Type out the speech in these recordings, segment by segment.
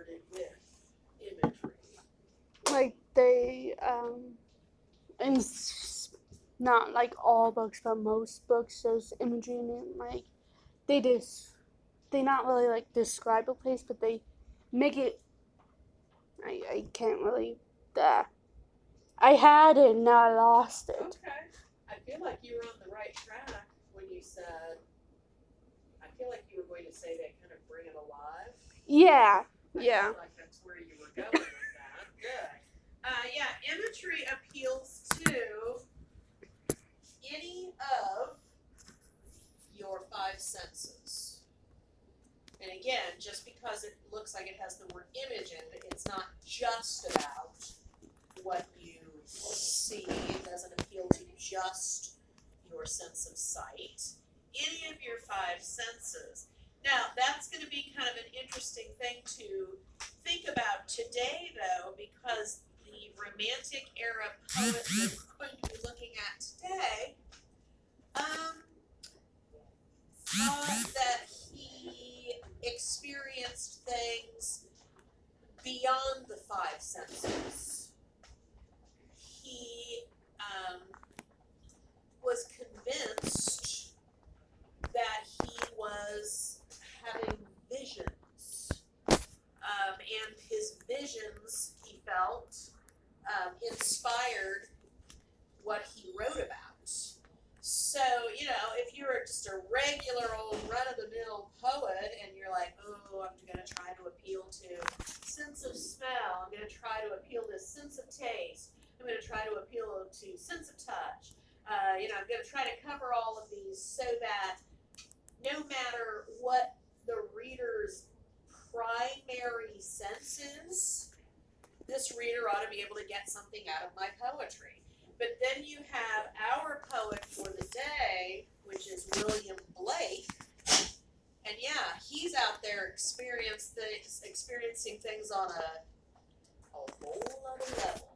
worded with imagery? Like they, and not like all books, but most books, there's imagery in it. Like they not really like describe a place, but they make it. I can't really. I had it and now I lost it. Okay. I feel like you were on the right track when you said, I feel like you were going to say they kind of bring it alive. Yeah. I feel like that's where you were going with that. Good. Yeah, imagery appeals to any of your five senses. And again, just because it looks like it has the word image in it, it's not just about what you see. It doesn't appeal to just your sense of sight. Any of your five senses. Now, that's going to be kind of an interesting thing to think about today, though, because the Romantic era poet that we're going to be looking at today thought that he experienced things beyond the five senses. He was convinced that he was having visions, and his visions, he felt, inspired what he wrote about. So, if you were just a regular old run-of-the-mill poet and you're like, oh, I'm going to try to appeal to sense of smell, I'm going to try to appeal to sense of taste, I'm going to try to appeal to sense of touch, I'm going to try to cover all of these so that no matter what the reader's primary sense is, this reader ought to be able to get something out of my poetry. But then you have our poet for the day, which is William Blake. And yeah, he's out there experiencing things on a whole other level.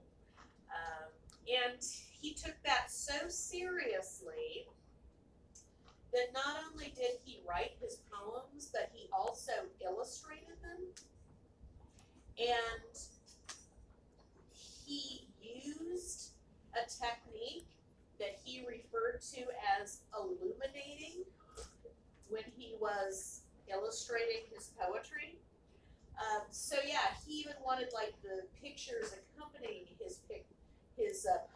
And he took that so seriously that not only did he write his poems, but he also illustrated them. And he used a technique that he referred to as illuminating when he was illustrating his poetry. So yeah, he even wanted like the pictures accompanying his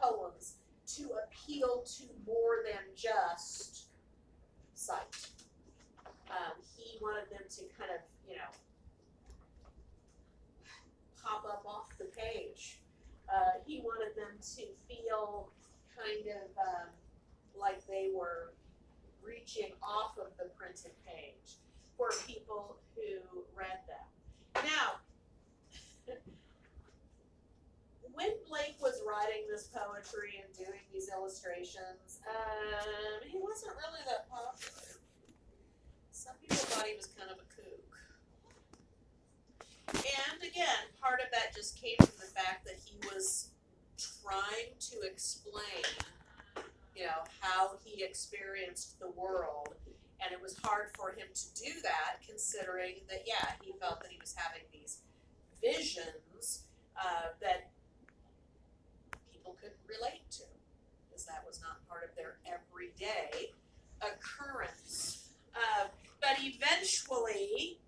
poems to appeal to more than just sight. He wanted them to kind of, pop up off the page. He wanted them to feel kind of like they were reaching off of the printed page for people who read them. Now, when Blake was writing this poetry and doing these illustrations, he wasn't really that popular. Some people thought he was kind of a kook. And again, part of that just came from the fact that he was trying to explain, how he experienced the world. And it was hard for him to do that, considering that, yeah, he felt that he was having these visions that people couldn't relate to, because that was not part of their everyday occurrence. But eventually,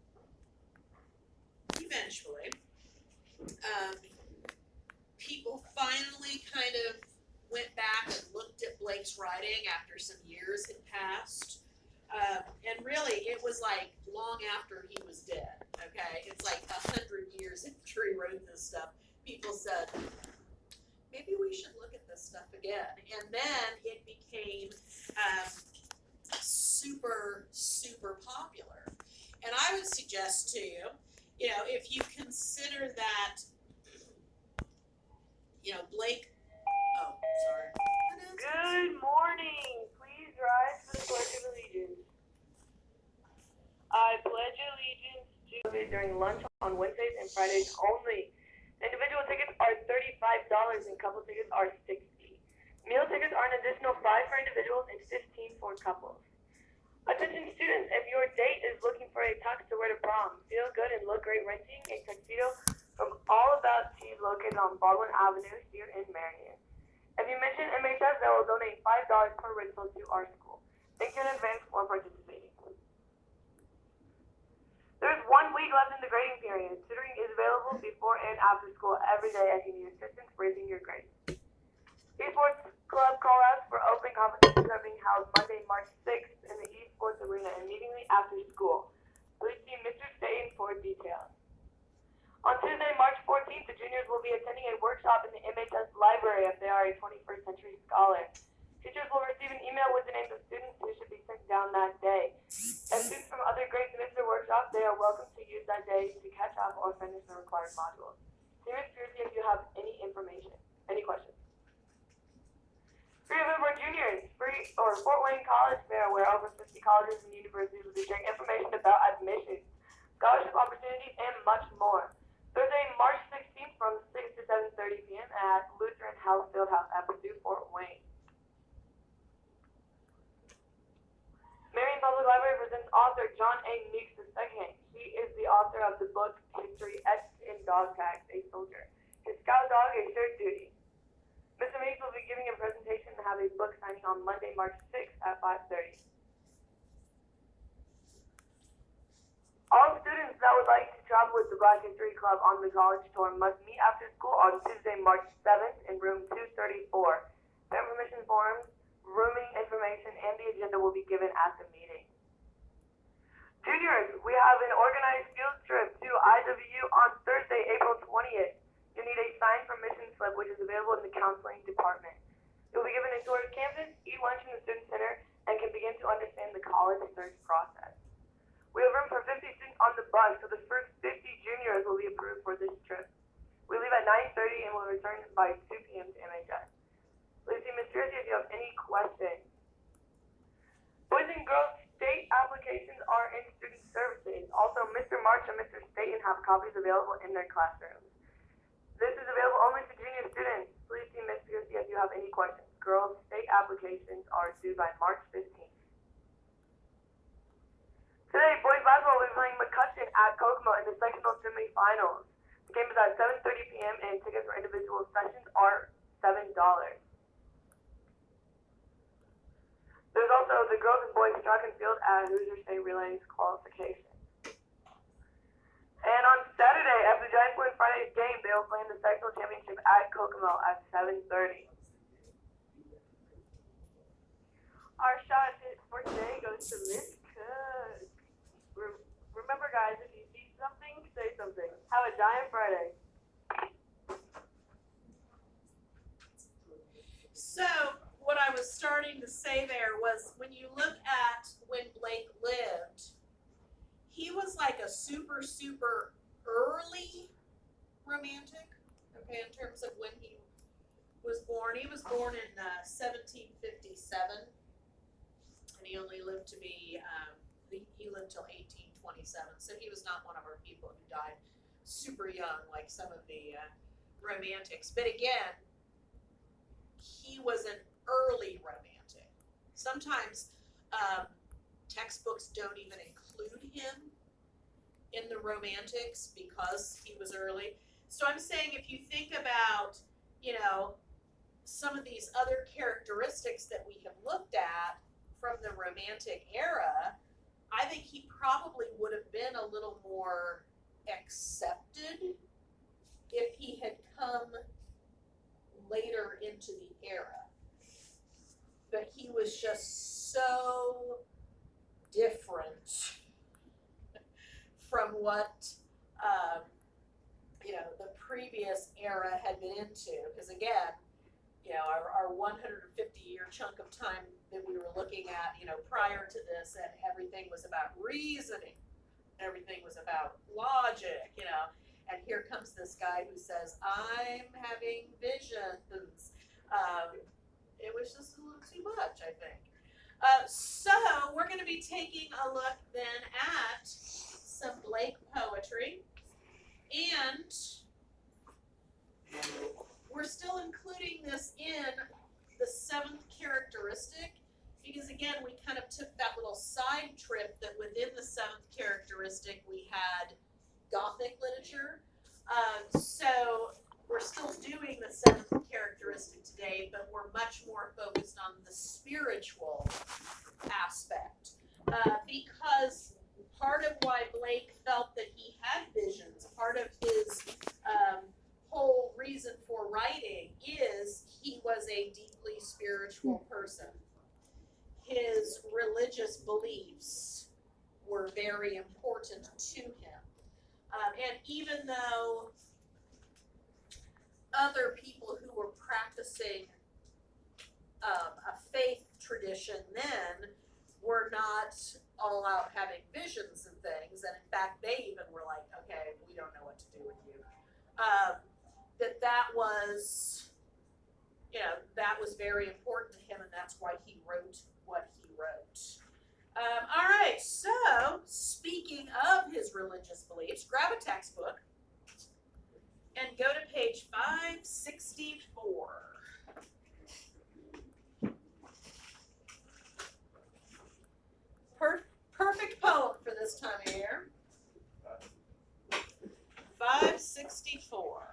people finally kind of went back and looked at Blake's writing after some years had passed. And really, it was like long after he was dead, okay? It's like 100 years after he wrote this stuff. People said, maybe we should look at this stuff again. And then it became super, super popular. And I would suggest to you, if you consider that, Blake, sorry. Good morning. Please rise for the Pledge of Allegiance. I pledge allegiance to during lunch on Wednesdays and Fridays only. Individual tickets are $35 and couple tickets are $60. Meal tickets are an additional $5 for individuals and $15 for couples. Attention students, if your date is looking for a tux to wear to prom, feel good and look great renting a tuxedo from All About Tea located on Baldwin Avenue here in Marion. If you mention MHS, they will donate $5 per rental to our school. Thank you in advance for participating. There's 1 week left in the grading period. Tutoring is available before and after school every day as you need assistance raising your grades. Esports Club call-outs for open competitions are being held Monday, March 6th in the Esports Arena immediately after school. Please see Mr. Staten for details. On Tuesday, March 14th, the juniors will be attending a workshop in the MHS library if they are a 21st century scholar. Teachers will receive an email with the names of students who should be sent down that day. If students from other grades miss the workshop, they are welcome to use that day to catch up or finish the required modules. See Ms. Piercy if you have any questions. Free event for juniors, Fort Wayne College Fair, where over 50 colleges and universities will be sharing information about admissions, scholarship opportunities, and much more. Thursday, March 16th from 6 to 7:30 p.m. at Lutheran House Fieldhouse at Purdue, Fort Wayne. Marion Public Library presents author John A. Meeks II. He is the author of the book History Etched in Dog Tags, a Soldier. His scout dog, a shirt duty. Mr. Meeks will be giving a presentation and have a book signing on Monday, March 6th at 5:30. All students that would like to travel with the Black History Club on the college tour must meet after school on Tuesday, March 7th in room 234. The information forms, rooming information, and the agenda will be given at the meeting. Juniors, we have an organized field trip to IWU on Thursday, April 20th. You need a signed permission slip, which is available in the counseling department. You'll be given a tour of campus, eat lunch in the student center, and can begin to understand the college search process. We have room for 50 students on the bus, so the first 50 juniors will be approved for this trip. We leave at 9:30 and will return by 2 p.m. to MHS. Please see Ms. Piercy if you have any questions. Boys and girls state applications are in student services. Also, Mr. March and Mr. Staten have copies available in their classrooms. This is available only to junior students. Please see Ms. Piercy if you have any questions. Girls state applications are due by March 15th. Today, boys basketball will be playing McCutcheon at Kokomo in the sectional semifinals. The game is at 7:30 p.m. and tickets for individual sessions are $7. There's also the girls and boys track and field at Hoosier State Relays qualification. And on Saturday, after Giants win Friday's game, they will play in the sectional championship at Kokomo at 7:30. Our shot for today goes to Miss Cook. Remember, guys, if you see something, say something. Have a giant Friday. So, what I was starting to say there was when you look at when Blake lived, he was like a super, super early romantic, okay, in terms of when he was born. He was born in 1757, and he only lived to be, he lived till 1827, so he was not one of our people who died super young like some of the romantics. But again, he was an early romantic. Sometimes textbooks don't even include him in the romantics because he was early. So I'm saying if you think about, some of these other characteristics that we have looked at from the romantic era, I think he probably would have been a little more accepted if he had come later into the era. But he was just so different from what the previous era had been into. Because again, our 150-year chunk of time that we were looking at, prior to this, and everything was about reasoning, everything was about logic, and here comes this guy who says, I'm having visions. It was just a little too much, I think. So we're going to be taking a look then at some Blake poetry, and we're still including this in the 7th characteristic because again we kind of took that little side trip that within the seventh characteristic we had Gothic literature. So we're still doing the seventh characteristic today, but we're much more focused on the spiritual aspect. Because part of why Blake felt that he had visions, part of his whole reason for writing is he was a deeply spiritual person. His religious beliefs were very important to him. And even though other people who were practicing a faith tradition then were not all out having visions and things, and in fact they even were like, okay, we don't know what to do with you. That was, that was very important to him, and that's why he wrote what he wrote. All right, so speaking of his religious beliefs, grab a textbook and go to page 564. Perfect poem for this time of year. 564.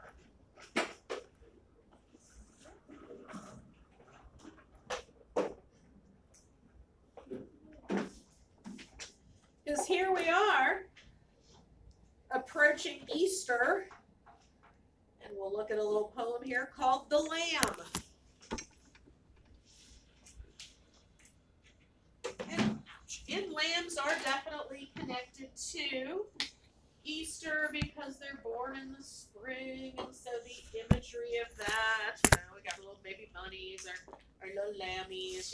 Because here we are, approaching Easter, and we'll look at a little poem here called The Lamb. And lambs are definitely connected to Easter because they're born in the spring, and so the imagery of that, we got little baby bunnies, our little lammies,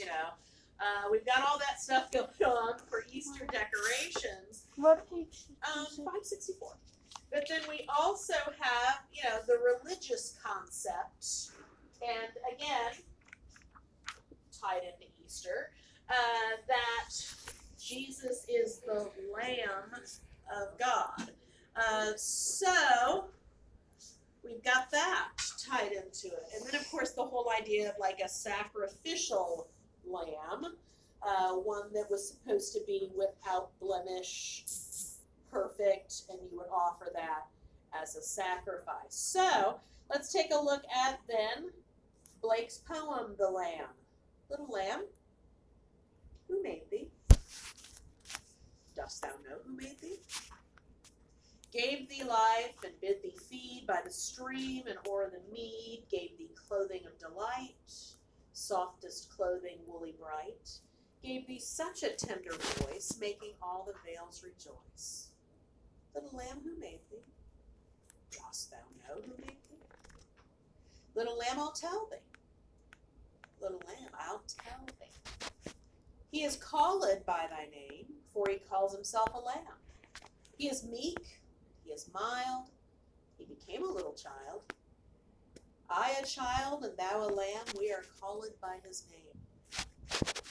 we've got all that stuff going on for Easter decorations. What page? 564. But then we also have, the religious concept, and again, tied into Easter, that Jesus is the Lamb of God. So we've got that tied into it. And then, of course, the whole idea of like a sacrificial lamb, one that was supposed to be without blemish, perfect, and you would offer that as a sacrifice. So let's take a look at then Blake's poem, The Lamb. Little lamb, who made thee? Dost thou know who made thee? Gave thee life and bid thee feed by the stream and o'er the mead, gave thee clothing of delight, softest clothing woolly bright, gave thee such a tender voice, making all the vales rejoice. Little lamb, who made thee? Dost thou know who made thee? Little lamb, I'll tell thee. Little lamb, I'll tell thee. He is called by thy name, for he calls himself a lamb. He is meek, he is mild, he became a little child. I a child, and thou a lamb, we are called by his name.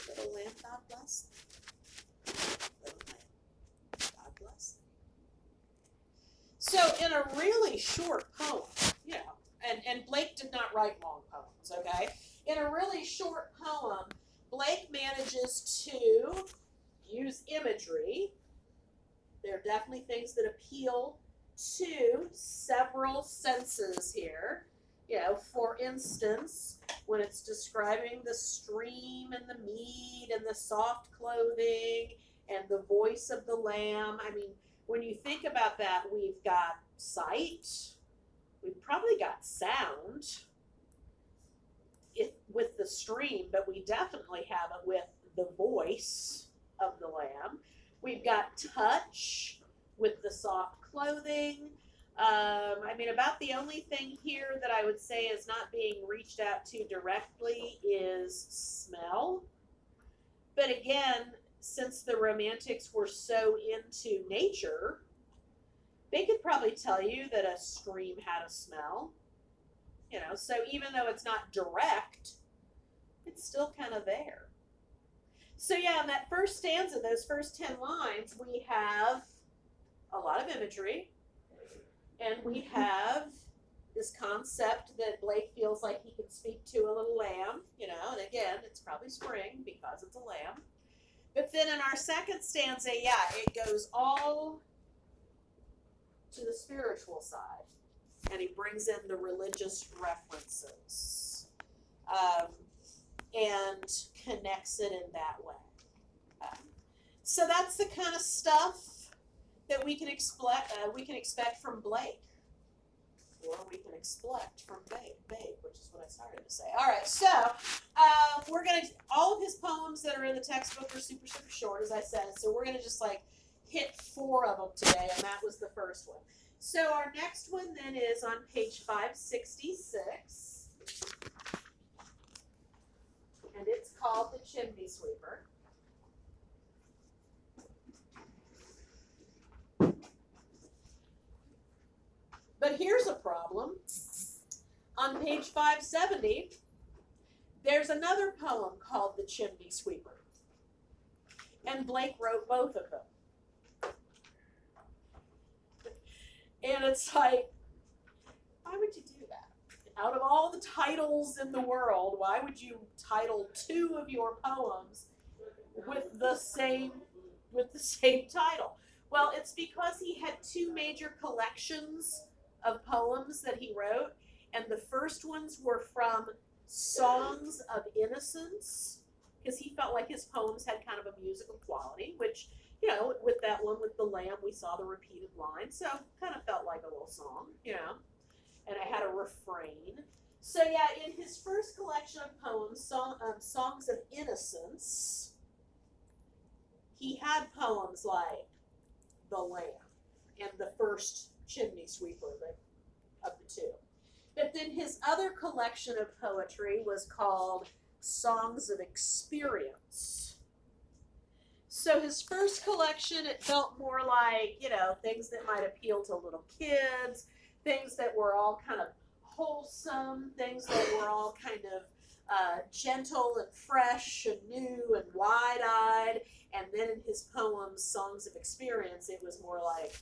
Little lamb, God bless thee. Little lamb, God bless thee. So in a really short poem, and Blake did not write long poems, okay? In a really short poem, Blake manages to use imagery. There are definitely things that appeal to several senses here. For instance, when it's describing the stream and the mead and the soft clothing and the voice of the lamb, when you think about that, we've got sight, we've probably got sound with the stream, but we definitely have it with the voice of the lamb. We've got touch with the soft clothing. About the only thing here that I would say is not being reached out to directly is smell. But again, since the Romantics were so into nature, they could probably tell you that a stream had a smell. So even though it's not direct, it's still kind of there. So yeah, in that first stanza, those first 10 lines, we have a lot of imagery, and we have this concept that Blake feels like he can speak to a little lamb, and again, it's probably spring because it's a lamb. But then in our second stanza, yeah, it goes all to the spiritual side, and he brings in the religious references, and connects it in that way. So that's the kind of stuff that we can expect from Blake, or we can expect from Babe, which is what I started to say. All right, so we're gonna all of his poems that are in the textbook are super short, as I said. So we're gonna just like hit 4 of them today, and that was the first one. So our next one then is on page 566, and it's called The Chimney Sweeper. But here's a problem. On page 570, there's another poem called The Chimney Sweeper. And Blake wrote both of them. And it's like, why would you do that? Out of all the titles in the world, why would you title 2 of your poems with the same title? Well, it's because he had 2 major collections of poems that he wrote, and the first ones were from Songs of Innocence, because he felt like his poems had kind of a musical quality, which, you know, with that one with the lamb, we saw the repeated line, so kind of felt like a little song, you know, and it had a refrain. So yeah, in his first collection of poems, Songs of Innocence, he had poems like The Lamb and the first Chimney Sweeper of the 2. But then his other collection of poetry was called Songs of Experience. So his first collection, it felt more like, you know, things that might appeal to little kids, things that were all kind of wholesome, things that were all kind of gentle and fresh and new and wide-eyed. And then in his poems, Songs of Experience, it was more like,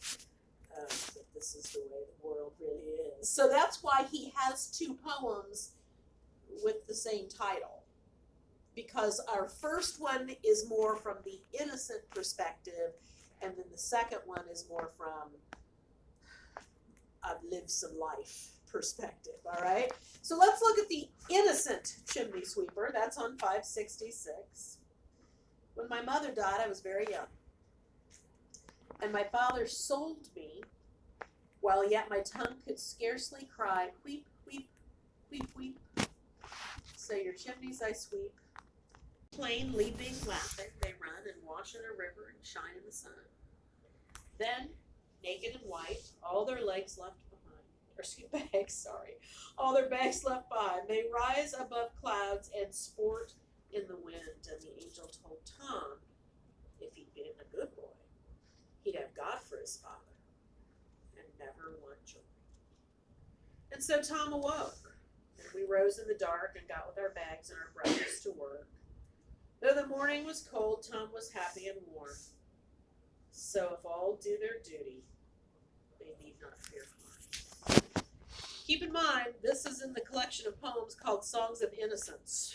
that this is the way the world really is. So that's why he has 2 poems with the same title. Because our first one is more from the innocent perspective, and then the second one is more from I've lived some life perspective, all right? So let's look at the innocent chimney sweeper. That's on 566. When my mother died, I was very young. And my father sold me, while yet my tongue could scarcely cry, weep, weep, weep, weep. So your chimneys I sweep. Plain, leaping, laughing, they run and wash in a river and shine in the sun. Then, naked and white, all their legs left behind, all their bags left behind, they rise above clouds and sport in the wind. And the angel told Tom, if he'd been a good boy, he'd have God for his father, and never want joy. And so Tom awoke, and we rose in the dark and got with our bags and our brushes to work. Though the morning was cold, Tom was happy and warm. So if all do their duty, they need not fear harm. Keep in mind, this is in the collection of poems called Songs of Innocence.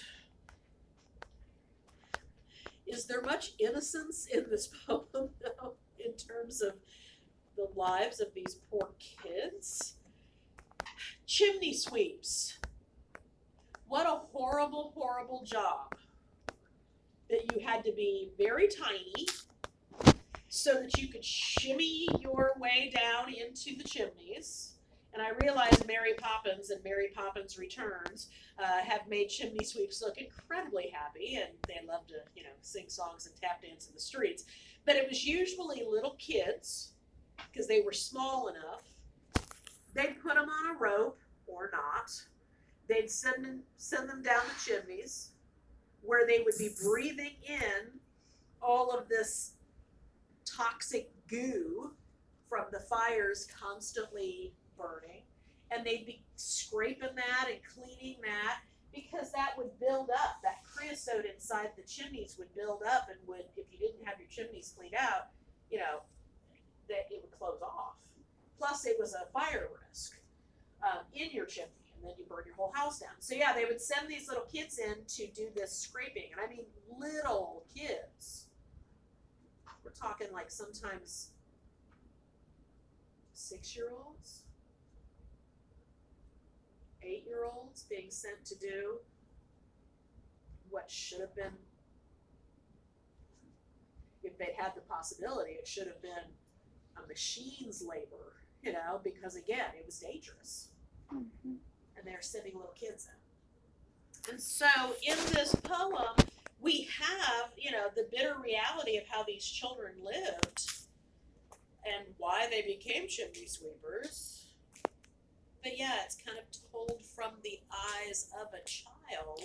Is there much innocence in this poem, though, in terms of the lives of these poor kids? Chimney sweeps. What a horrible, horrible job. That you had to be very tiny so that you could shimmy your way down into the chimneys. And I realize Mary Poppins and Mary Poppins Returns have made chimney sweeps look incredibly happy, and they love to, you know, sing songs and tap dance in the streets. But it was usually little kids, because they were small enough. They'd put them on a rope, or not. They'd send them down the chimneys, where they would be breathing in all of this toxic goo from the fires constantly burning, and they'd be scraping that and cleaning that, because that would build up. That creosote inside the chimneys would build up, and would, if you didn't have your chimneys cleaned out, you know, that it would close off. Plus, it was a fire risk in your chimney, and then you burn your whole house down. So yeah, they would send these little kids in to do this scraping, and I mean little kids. talking like sometimes 6-year-olds, 8-year-olds being sent to do what should have been, if they'd had the possibility, it should have been a machine's labor, you know, because again, it was dangerous. Mm-hmm. And they're sending little kids in. And so in this poem, we have, you know, the bitter reality of how these children lived and why they became chimney sweepers. But yeah, it's kind of told from the eyes of a child.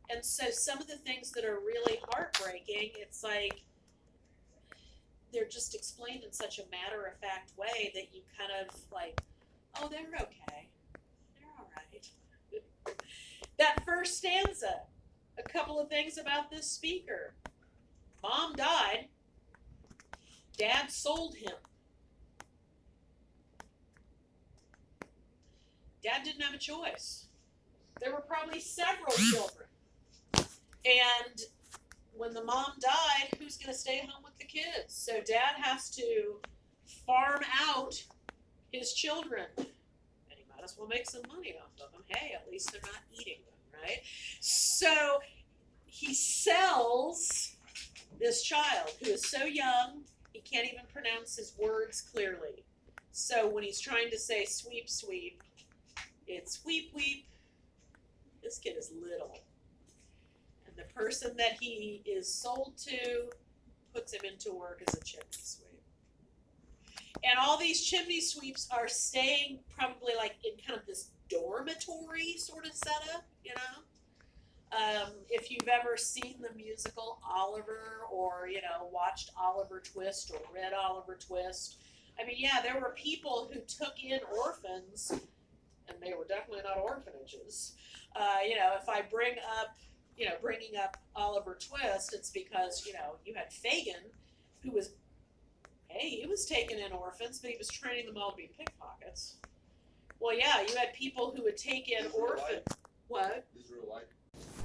And so some of the things that are really heartbreaking, it's like they're just explained in such a matter-of-fact way that you kind of like, oh, they're okay. They're all right. That first stanza, a couple of things about this speaker. Mom died. Dad sold him. Dad didn't have a choice. There were probably several children. And when the mom died, who's going to stay home with the kids? So dad has to farm out his children. And he might as well make some money off of them. Hey, at least they're not eating them, right? So he sells this child who is so young, he can't even pronounce his words clearly. So when he's trying to say sweep, sweep, it's weep, weep. This kid is little. And the person that he is sold to puts him into work as a chimney sweep. And all these chimney sweeps are staying probably like in kind of this dormitory sort of setup, you know? If you've ever seen the musical Oliver or, you know, watched Oliver Twist or read Oliver Twist, I mean, yeah, there were people who took in orphans, and they were definitely not orphanages. You know, if I bringing up Oliver Twist, it's because, you know, you had Fagin, who was, hey, he was taking in orphans, but he was training them all to be pickpockets. Well, yeah, you had people who would take in orphans. What? Israel life.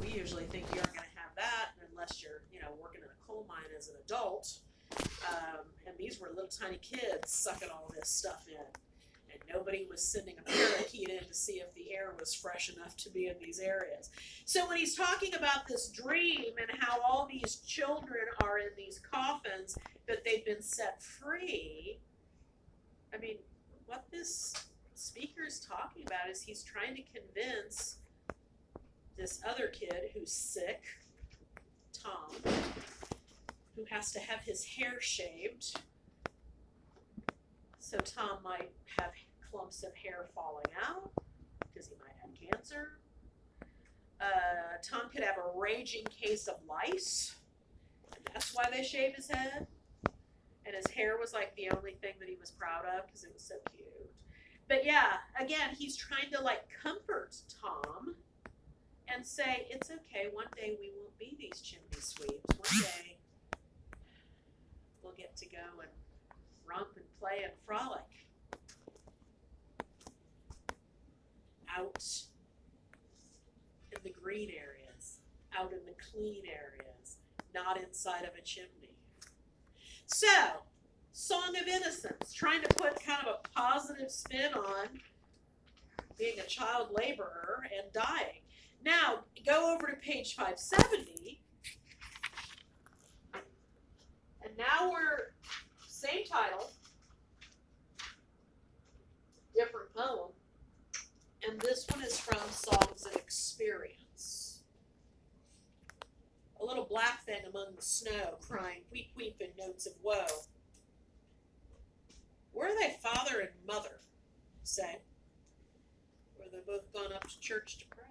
We usually think you aren't going to have that unless you're, you know, working in a coal mine as an adult. And these were little tiny kids sucking all this stuff in. And nobody was sending a parakeet in to see if the air was fresh enough to be in these areas. So when he's talking about this dream and how all these children are in these coffins, but they've been set free, I mean, what this speaker's talking about is he's trying to convince this other kid who's sick, Tom, who has to have his hair shaved. So Tom might have clumps of hair falling out because he might have cancer. Tom could have a raging case of lice, and that's why they shaved his head. And his hair was like the only thing that he was proud of because it was so cute. But yeah, again, he's trying to like comfort Tom and say, it's okay, one day we won't be these chimney sweeps. One day we'll get to go and romp and play and frolic out in the green areas, out in the clean areas, not inside of a chimney. So, Song of Innocence, trying to put kind of a positive spin on being a child laborer and dying. Now, go over to page 570, and now we're, same title, different poem, and this one is from Songs of Experience. A little black thing among the snow, crying weep weep in notes of woe. Where are they, father and mother? Say, where they both gone up to church to pray.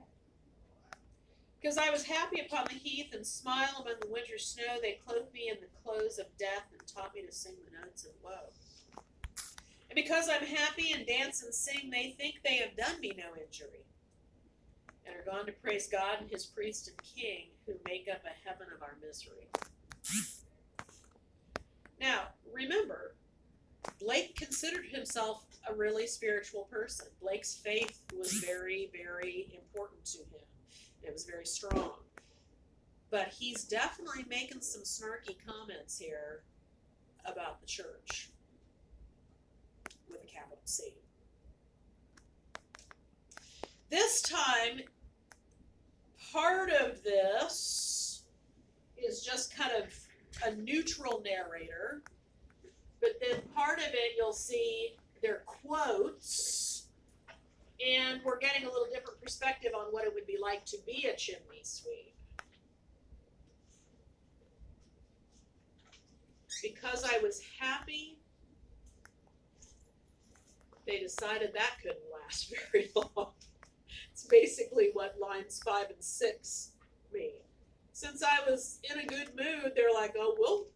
Because I was happy upon the heath and smile among the winter snow. They clothed me in the clothes of death and taught me to sing the notes of woe. And because I'm happy and dance and sing, they think they have done me no injury, and are gone to praise God and his priest and king, who make up a heaven of our misery. Now, remember, Blake considered himself a really spiritual person. Blake's faith was very, very important to him. It was very strong. But he's definitely making some snarky comments here about the church with a capital C. This time, part of this is just kind of a neutral narrator, but then part of it you'll see their quotes, and we're getting a little different perspective on what it would be like to be a chimney sweep. Because I was happy, they decided that couldn't last very long. It's basically what lines 5 and 6 mean. Since I was in a good mood, they're like, oh, we'll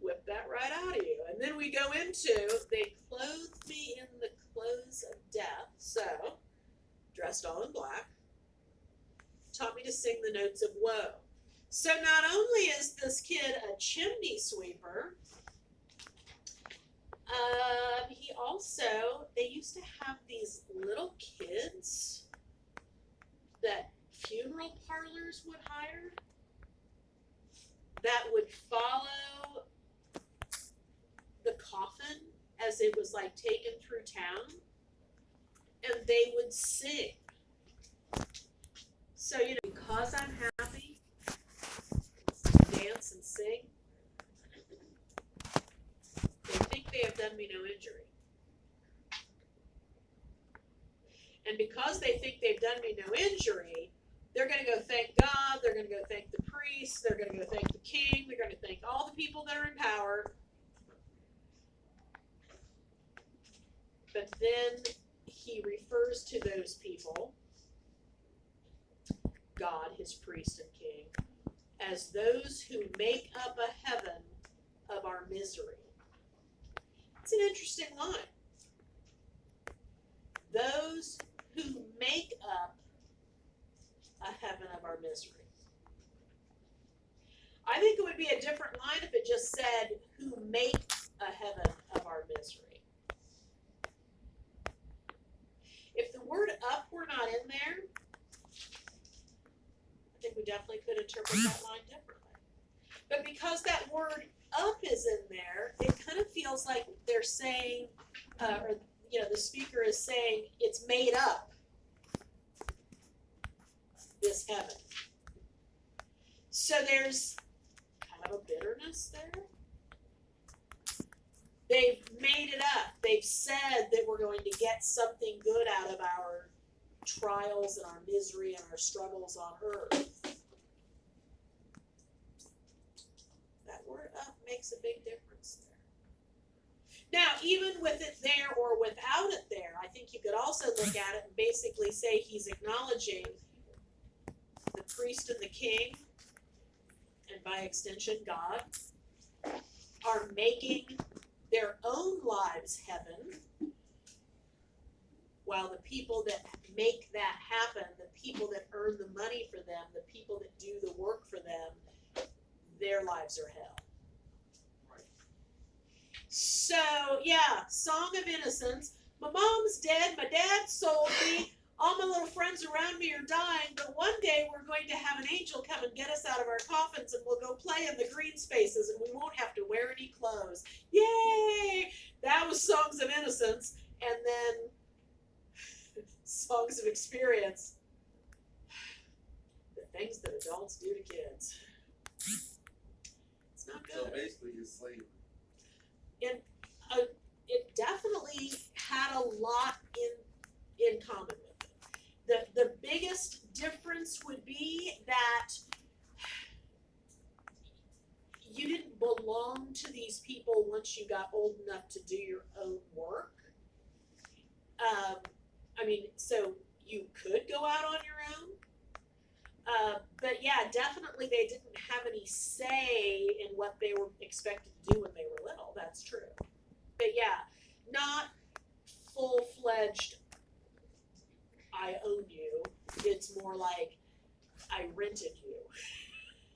whip that right out of you. And then we go into, they clothed me in the clothes of death, so, dressed all in black, taught me to sing the notes of woe. So not only is this kid a chimney sweeper, he also, they used to have these little kids that funeral parlors would hire that would follow the coffin as it was like taken through town, and they would sing. So, you know, because I'm happy, dance and sing, they think they have done me no injury. And because they think they've done me no injury, they're going to go thank God, they're going to go thank the priest, they're going to go thank the king, they're going to thank all the people that are in power. But then he refers to those people, God, his priest and king, as those who make up a heaven of our misery. It's an interesting line. Those who make up a heaven of our misery. I think it would be a different line if it just said, who make a heaven of our misery. If the word up were not in there, I think we definitely could interpret that line differently. But because that word up is in there, it kind of feels like they're saying, or you know, the speaker is saying it's made up, this heaven. So there's kind of a bitterness there. They've made it up. They've said that we're going to get something good out of our trials and our misery and our struggles on earth. That word up makes a big difference there. Now, even with it there or without it there, I think you could also look at it and basically say he's acknowledging the priest and the king, and by extension God, are making their own lives heaven, while the people that make that happen, the people that earn the money for them, the people that do the work for them, their lives are hell. So, yeah, Song of Innocence. My mom's dead, my dad sold me, all my little friends around me are dying, but one day we're going to have an angel come and get us out of our coffins, and we'll go play in the green spaces, and we won't have to wear any clothes. Yay! That was Songs of Innocence. And then Songs of Experience. The things that adults do to kids. It's not good. So basically, he's slavery. It definitely had a lot in common with it. The biggest difference would be that you didn't belong to these people once you got old enough to do your own work. I mean, so you could go out on your own. But yeah, definitely they didn't have any say in what they were expected to do when they were little. That's true. But yeah, not full-fledged, I own you. It's more like, I rented you.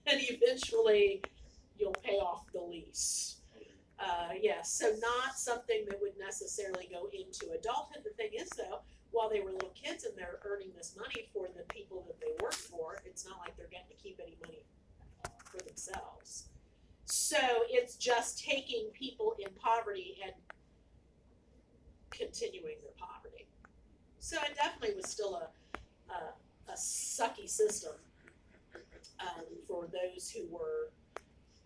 And eventually, you'll pay off the lease. Yes, so not something that would necessarily go into adulthood. The thing is, though, while they were little kids and they're earning this money for the people that they work for, it's not like they're getting to keep any money for themselves. So it's just taking people in poverty and continuing their poverty. So it definitely was still a sucky system for those who were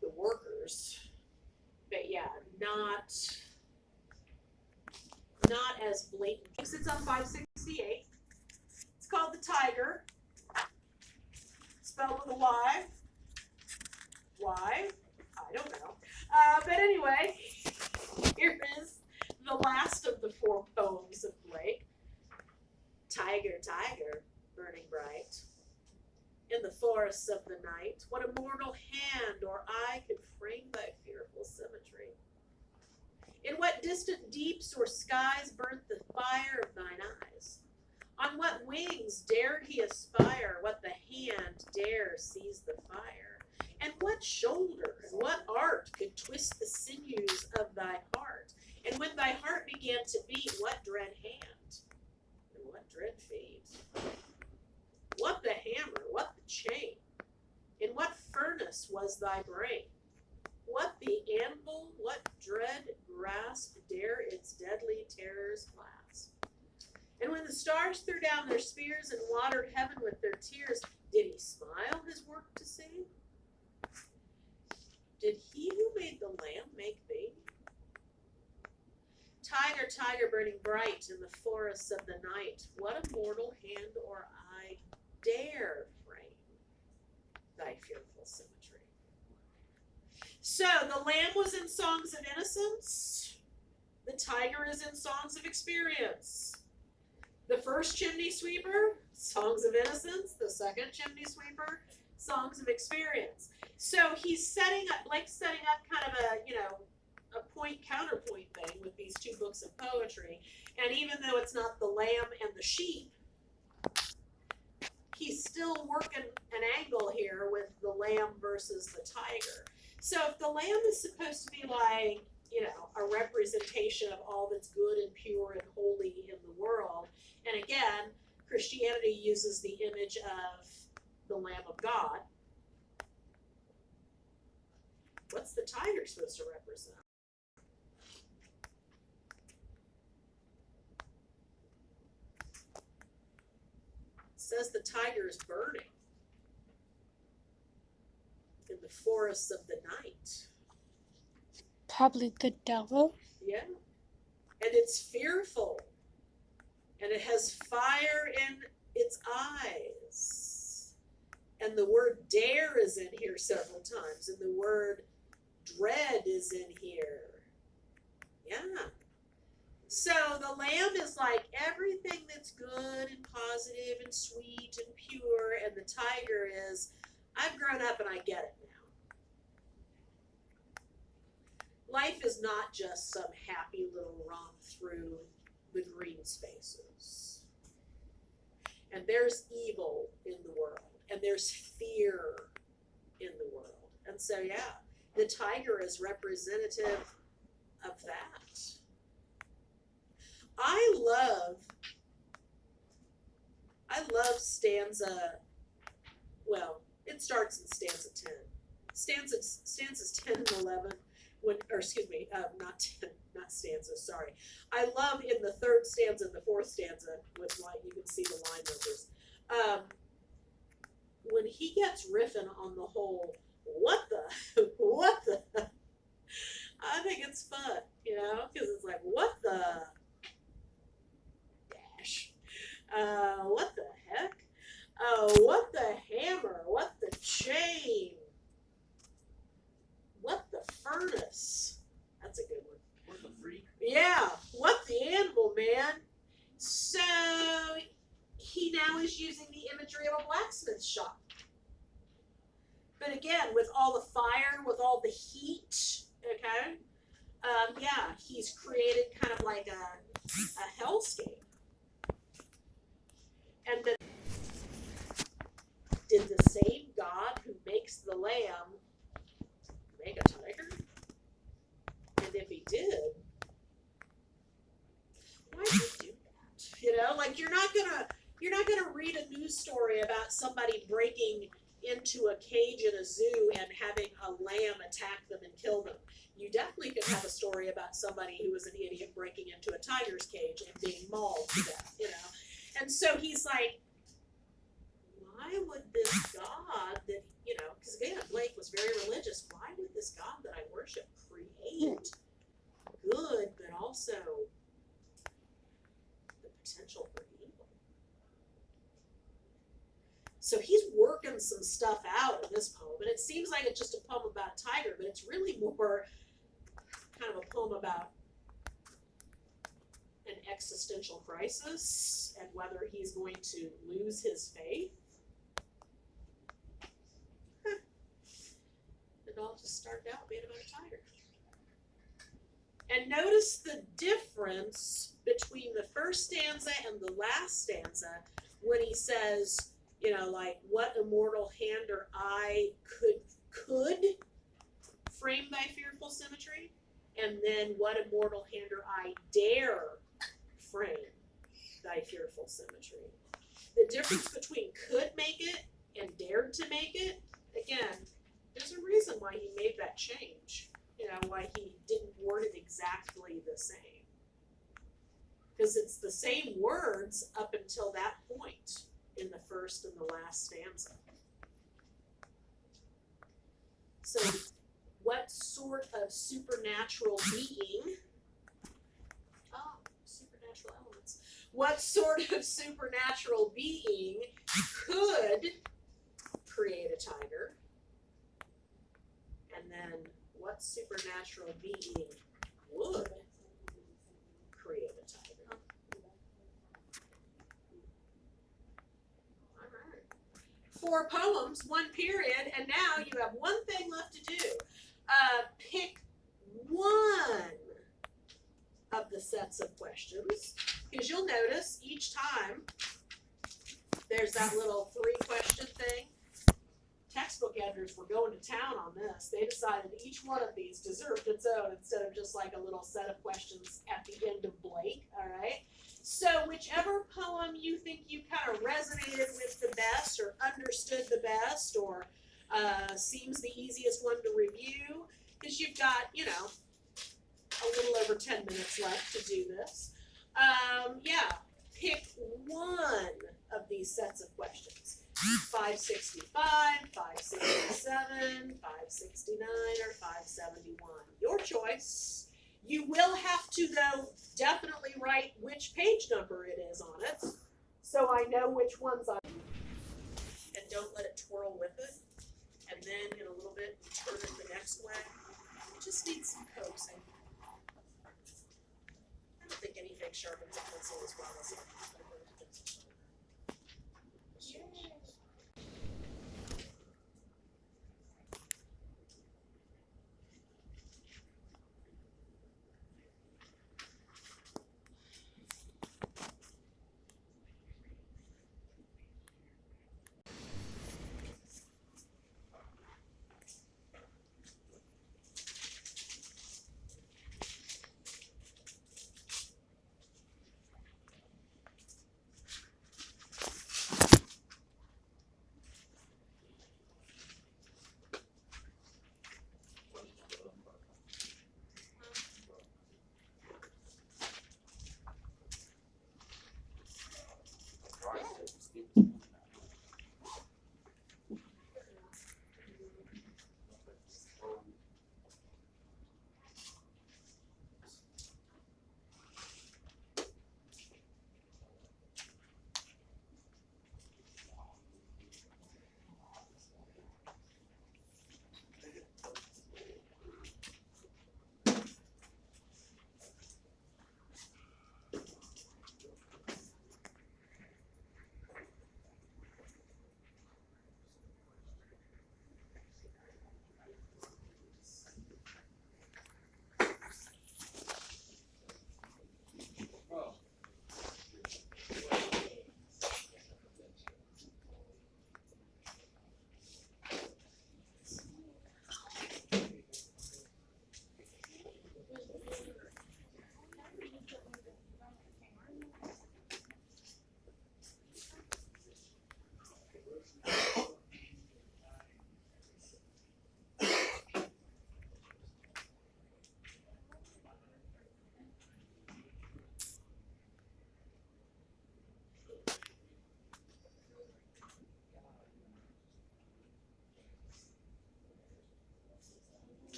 the workers. But yeah, not as blatant. It sits on 568. It's called the Tiger, spelled with a Y. Why? I don't know. But anyway, here is the last of the 4 poems of Blake. Tiger, tiger, burning bright, in the forests of the night, what a mortal hand or eye could frame thy fearful symmetry? In what distant deeps or skies burnt the fire of thine eyes? On what wings dared he aspire? What the hand dare seize the fire? And what shoulder and what art could twist the sinews of thy heart? And when thy heart began to beat, what dread hand and what dread feet? What the hammer, what the chain? In what furnace was thy brain? What the anvil, what dread grasp dare its deadly terrors clasp? And when the stars threw down their spears and watered heaven with their tears, did he smile his work to see? Did he who made the lamb make thee? Tiger, tiger, burning bright in the forests of the night, what a mortal hand or eye dare frame thy fearful symmetry? So the lamb was in songs of innocence. The tiger is in songs of experience. The first chimney sweeper, songs of innocence. The second chimney sweeper, songs of experience. So Blake's setting up kind of a point counterpoint thing with these 2 books of poetry. And even though it's not the lamb and the sheep, he's still working an angle here with the lamb versus the tiger. So if the lamb is supposed to be like, a representation of all that's good and pure and holy in the world, and again, Christianity uses the image of the Lamb of God, what's the tiger supposed to represent? It says the tiger is burning in the forests of the night. Probably the devil. Yeah. And it's fearful. And it has fire in its eyes. And the word dare is in here several times. And the word dread is in here. Yeah. So the lamb is like everything that's good and positive and sweet and pure. And the tiger is, I've grown up and I get it now. Life is not just some happy little romp through the green spaces. And there's evil in the world. And there's fear in the world. And so, yeah, the tiger is representative of that. I love stanza, well, it starts in stanza 10. Stanzas 10 and 11. Not stanzas, sorry. I love in the 3rd stanza and the 4th stanza, with you can see the line numbers. When he gets riffing on the whole, what the, I think it's fun, because it's like, what the dash? What the heck? What the hammer? What the chain? What the furnace? That's a good one. What the freak? Yeah, what the anvil, man. So he now is using the imagery of a blacksmith shop. But again, with all the fire, with all the heat, okay? Yeah, he's created kind of like a hellscape. And then did the same God who makes the lamb make a tiger? And if he did, why did he do that? Like you're not gonna read a news story about somebody breaking into a cage in a zoo and having a lamb attack them story about somebody who was an idiot breaking into a tiger's cage and being mauled to death, you know. And so he's like, why would this God that, you know, because again, Blake was very religious, why would this God that I worship create good, but also the potential for evil? So he's working some stuff out in this poem, and it seems like it's just a poem about a tiger, but it's really more kind of a poem about an existential crisis and whether he's going to lose his faith. It all just started out being about a tiger. And notice the difference between the first stanza and the last stanza when he says, you know, like, what immortal hand or eye could frame thy fearful symmetry? And then what immortal hand or eye dare frame thy fearful symmetry? The difference between could make it and dared to make it, again, there's a reason why he made that change. You know, why he didn't word it exactly the same. Because it's the same words up until that point in the first and the last stanza. So, what sort of supernatural being, supernatural elements, what sort of supernatural being could create a tiger? And then, what supernatural being would create a tiger? Alright. 4 poems, 1 period, and now you have one thing left to do. Pick one of the sets of questions, because you'll notice each time there's that little 3-question thing. Textbook editors were going to town on this. They decided each one of these deserved its own instead of just like a little set of questions at the end of Blake, all right? So whichever poem you think you kind of resonated with the best or understood the best or seems the easiest one to review, because you've got, you know, a little over 10 minutes left to do this. Pick one of these sets of questions. 565, 567, 569, or 571. Your choice. You will have to, though, definitely write which page number it is on it, so I know which ones I... And don't let it twirl with it. And then, in a little bit, you turn it the next way. It just needs some coaxing. I don't think anything sharpens a pencil as well as it.